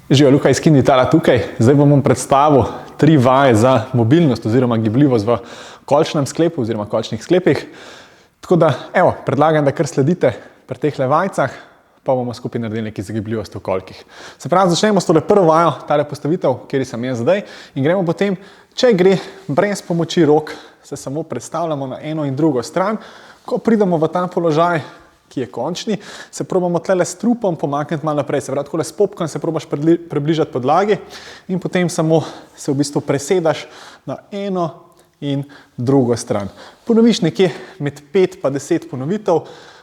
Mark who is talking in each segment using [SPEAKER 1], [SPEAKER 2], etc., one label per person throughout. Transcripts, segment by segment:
[SPEAKER 1] Živijo, Luka iz Kinitala tukaj. Zdaj vam predstavil 3 vaje za mobilnost oziroma gibljivost v kolčnem sklepu oziroma kolčnih sklepih. Tako da, evo, predlagam, da kar sledite pri teh vajcah, pa bomo skupaj naredili nekaj za gibljivost v kolkih. Se pravi, začnemo s tole prvo vajo, tale postavitev, kjer sem jaz zdaj, in gremo potem, če gre brez pomoči rok, se samo predstavljamo na eno in drugo stran. Ko pridemo v ta položaj, ki je končni, se probamo tlele s trupom pomakniti malo naprej. Se pravi, takole s popkom se probaš približati podlagi in potem samo se v bistvu presedaš na eno in drugo stran. Ponoviš nekje med 5 pa 10 ponovitev.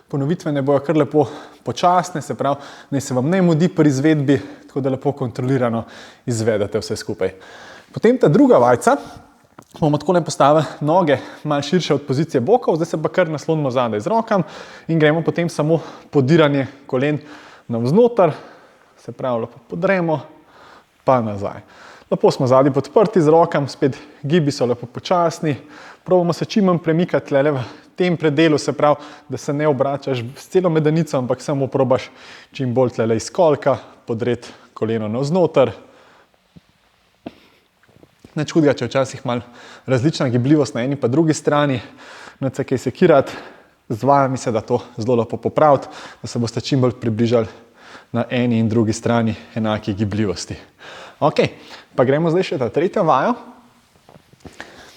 [SPEAKER 1] Ponovitve ne bojo kar lepo počasne, se pravi, naj se vam ne mudi pri izvedbi, tako da lepo kontrolirano izvedete vse skupaj. Potem ta druga vajca, bomo takole postavili noge malo širše od pozicije bokov, zdaj se pa kar naslonimo zadaj z rokam in gremo potem samo podiranje kolen navznoter, se pravi, lepo podremo, pa nazaj. Lepo smo zadaj podprti z rokam, spet gibi so lepo počasni, probamo se čim manj premikati tlele v tem predelu, se pravi, da se ne obračaš s celo medenico, ampak samo probaš čim bolj tlele iz kolka podreti koleno navznoter. Nič hudega, če včasih malo različna gibljivost na eni pa drugi strani, nič se kaj sekirati, z vajami se da to zelo lepo popraviti, da se boste čim bolj približali na eni in drugi strani enake gibljivosti. Ok, pa gremo zdaj še ta tretjo vajo.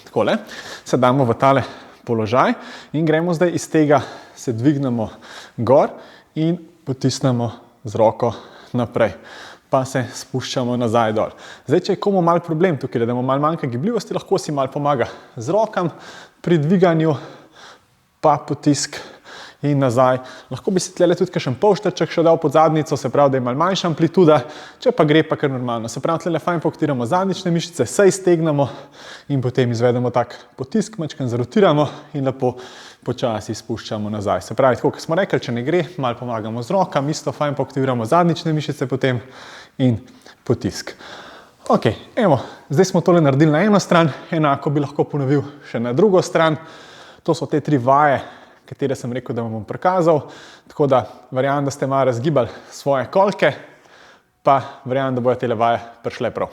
[SPEAKER 1] Takole, se damo v tale položaj in gremo zdaj iz tega, se dvignemo gor in potisnemo z roko naprej. Pa se spuščamo nazaj dol. Zdaj, če je komu malo problem tukaj, da mu malo manjka gibljivosti, lahko si malo pomaga z rokam pri dviganju, pa potisk in nazaj. Lahko bi si tlele tudi kakšen polštrček še dal pod zadnjico, se pravi, da je malo manjša amplituda, če pa gre pa kar normalno. Se pravi, tlele fajn poktiramo zadnjične mišice, se iztegnemo in potem izvedemo tak potisk, majčkeno zarotiramo in lepo počasi spuščamo nazaj. Se pravi, tako kot smo rekli, če ne gre, malo pomagamo z rokam, isto fajn poaktiviramo zadnjične mišice potem in potisk. Ok, evo, zdaj smo tole naredili na eno stran, enako bi lahko ponovil še na drugo stran. To so te 3 vaje, katere sem rekel, da vam bom prikazal. Tako da verjamem, da ste malo razgibali svoje kolke, pa verjamem, da bojo tele vaje prišle prav.